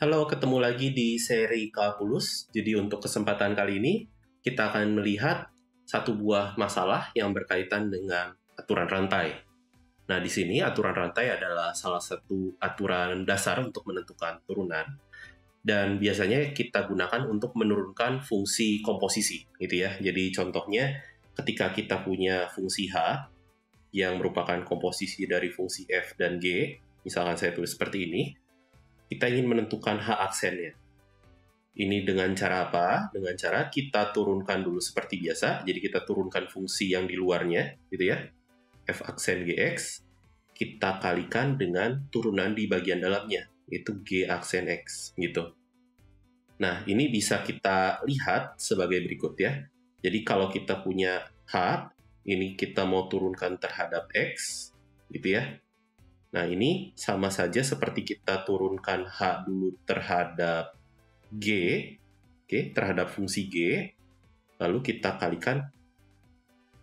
Halo, ketemu lagi di seri Kalkulus. Jadi untuk kesempatan kali ini, kita akan melihat satu buah masalah yang berkaitan dengan aturan rantai. Nah, di sini aturan rantai adalah salah satu aturan dasar untuk menentukan turunan. Dan biasanya kita gunakan untuk menurunkan fungsi komposisi, gitu ya. Jadi contohnya, ketika kita punya fungsi H, yang merupakan komposisi dari fungsi F dan G, misalkan saya tulis seperti ini, kita ingin menentukan H aksennya. Ini dengan cara apa? Dengan cara kita turunkan dulu seperti biasa. Jadi kita turunkan fungsi yang di luarnya, gitu ya. F aksen Gx, kita kalikan dengan turunan di bagian dalamnya, yaitu G aksen X, gitu. Nah, ini bisa kita lihat sebagai berikut ya. Jadi kalau kita punya H, ini kita mau turunkan terhadap X, gitu ya. Nah, ini sama saja seperti kita turunkan H dulu terhadap G, terhadap fungsi G, lalu kita kalikan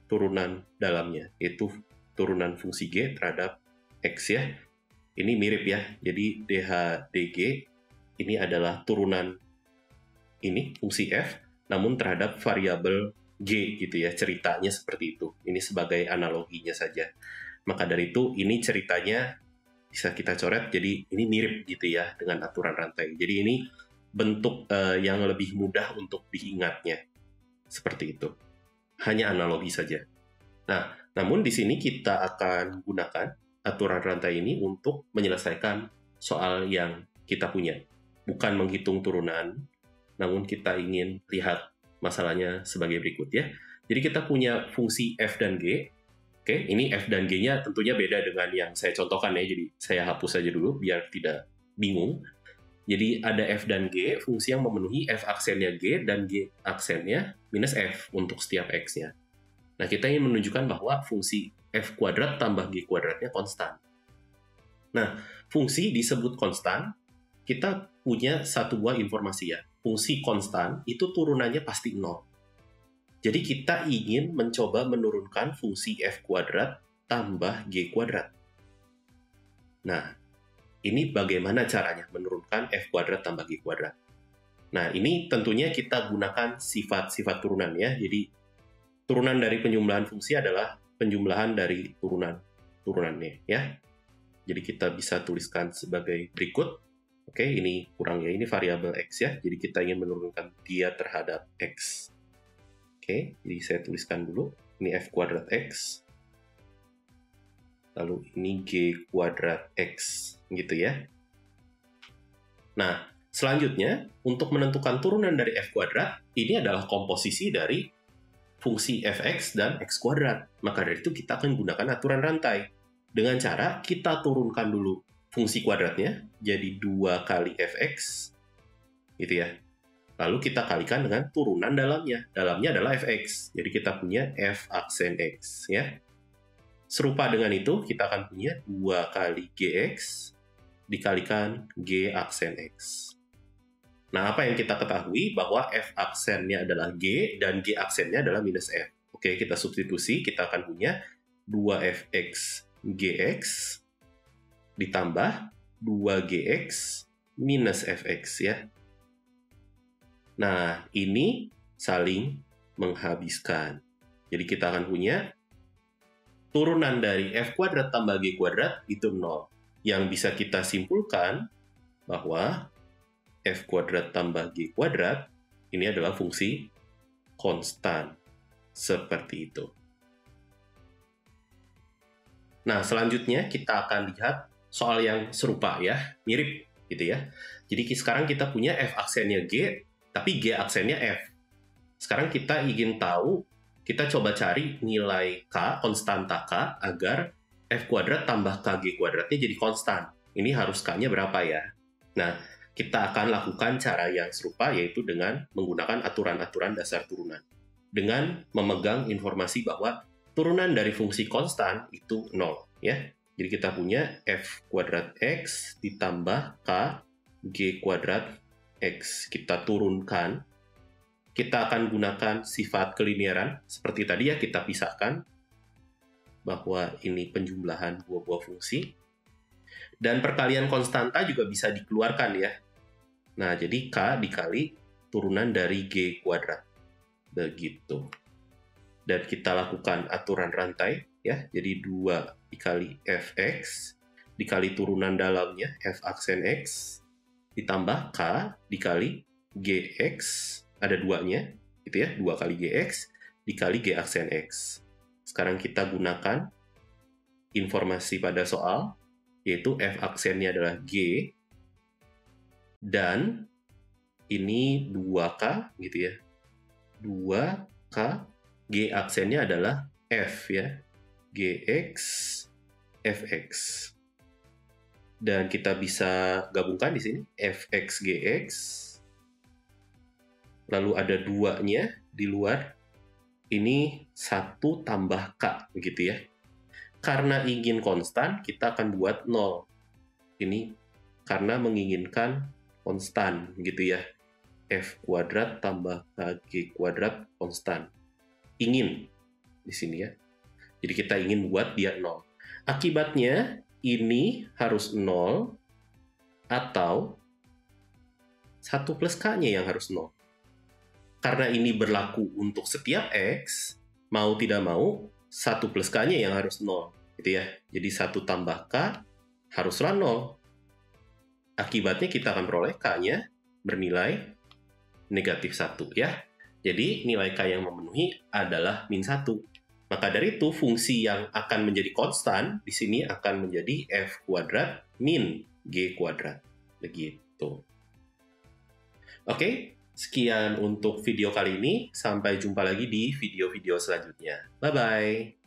turunan dalamnya, yaitu turunan fungsi G terhadap X ya. Ini mirip ya, jadi DH DG ini adalah turunan ini, fungsi F, namun terhadap variabel G gitu ya, ceritanya seperti itu. Ini sebagai analoginya saja. Maka dari itu, ini ceritanya bisa kita coret, jadi ini mirip gitu ya dengan aturan rantai. Jadi ini bentuk yang lebih mudah untuk diingatnya. Seperti itu. Hanya analogi saja. Nah, namun di sini kita akan gunakan aturan rantai ini untuk menyelesaikan soal yang kita punya. Bukan menghitung turunan, namun kita ingin lihat masalahnya sebagai berikut ya. Jadi kita punya fungsi F dan G. Oke, ini F dan G-nya tentunya beda dengan yang saya contohkan ya, jadi saya hapus saja dulu biar tidak bingung. Jadi ada F dan G, fungsi yang memenuhi F aksennya G dan G aksennya minus F untuk setiap X-nya. Nah, kita ingin menunjukkan bahwa fungsi F kuadrat tambah G kuadratnya konstan. Nah, fungsi disebut konstan, kita punya satu buah informasi ya. Fungsi konstan itu turunannya pasti 0. Jadi kita ingin mencoba menurunkan fungsi F kuadrat tambah G kuadrat. Nah, ini bagaimana caranya menurunkan F kuadrat tambah G kuadrat. Nah, ini tentunya kita gunakan sifat-sifat turunan ya. Jadi, turunan dari penjumlahan fungsi adalah penjumlahan dari turunannya ya. Jadi kita bisa tuliskan sebagai berikut. Oke, ini kurang ya, ini variabel X ya. Jadi kita ingin menurunkan dia terhadap X. Oke, jadi saya tuliskan dulu. Ini F kuadrat X. Lalu ini G kuadrat X, gitu ya. Nah, selanjutnya, untuk menentukan turunan dari F kuadrat, ini adalah komposisi dari fungsi Fx dan X kuadrat. Maka dari itu kita akan gunakan aturan rantai. Dengan cara kita turunkan dulu fungsi kuadratnya, jadi 2 kali Fx, gitu ya. Lalu kita kalikan dengan turunan dalamnya. Dalamnya adalah Fx. Jadi kita punya F aksen X. Ya. Serupa dengan itu, kita akan punya 2 kali Gx dikalikan G aksen X. Nah, apa yang kita ketahui? Bahwa F aksennya adalah G dan G aksennya adalah minus F. Oke, kita substitusi. Kita akan punya 2Fx Gx ditambah 2Gx minus Fx ya. Nah, ini saling menghabiskan. Jadi kita akan punya turunan dari F kuadrat tambah G kuadrat itu 0. Yang bisa kita simpulkan bahwa F kuadrat tambah G kuadrat ini adalah fungsi konstan. Seperti itu. Nah, selanjutnya kita akan lihat soal yang serupa ya, mirip gitu ya. Jadi sekarang kita punya F aksennya G, tapi G aksennya F. Sekarang kita ingin tahu, kita coba cari nilai K, konstanta K, agar F kuadrat tambah KG kuadratnya jadi konstan. Ini harus K-nya berapa ya? Nah, kita akan lakukan cara yang serupa, yaitu dengan menggunakan aturan-aturan dasar turunan. Dengan memegang informasi bahwa turunan dari fungsi konstan itu 0. Ya. Jadi kita punya F kuadrat X ditambah K G kuadrat X. Kita turunkan. Kita akan gunakan sifat kelinearan. Seperti tadi ya, kita pisahkan bahwa ini penjumlahan dua buah fungsi. Dan perkalian konstanta juga bisa dikeluarkan ya. Nah, jadi K dikali turunan dari G kuadrat. Begitu. Dan kita lakukan aturan rantai, ya. Jadi 2 dikali Fx, dikali turunan dalamnya, F aksen X, ditambah K dikali Gx, ada 2-nya, gitu ya, 2 kali Gx, dikali G aksen X. Sekarang kita gunakan informasi pada soal, yaitu F aksennya adalah G, dan ini 2K, gitu ya. 2K, G aksennya adalah F, ya. Gx, Fx. Dan kita bisa gabungkan di sini, Fx, Gx. Lalu ada 2-nya di luar. Ini 1 tambah K, begitu ya. Karena ingin konstan, kita akan buat 0. Ini karena menginginkan konstan, gitu ya. F kuadrat tambah KG kuadrat konstan. Ingin di sini ya. Jadi kita ingin buat dia 0. Akibatnya ini harus 0 atau 1 plus K-nya yang harus 0. Karena ini berlaku untuk setiap X, mau tidak mau 1 plus K-nya yang harus 0. Gitu ya. Jadi 1 tambah K haruslah 0. Akibatnya kita akan peroleh K-nya bernilai negatif 1 ya. Jadi nilai K yang memenuhi adalah min 1. Maka dari itu fungsi yang akan menjadi konstan di sini akan menjadi F kuadrat min G kuadrat. Begitu. Oke, sekian untuk video kali ini. Sampai jumpa lagi di video-video selanjutnya. Bye-bye.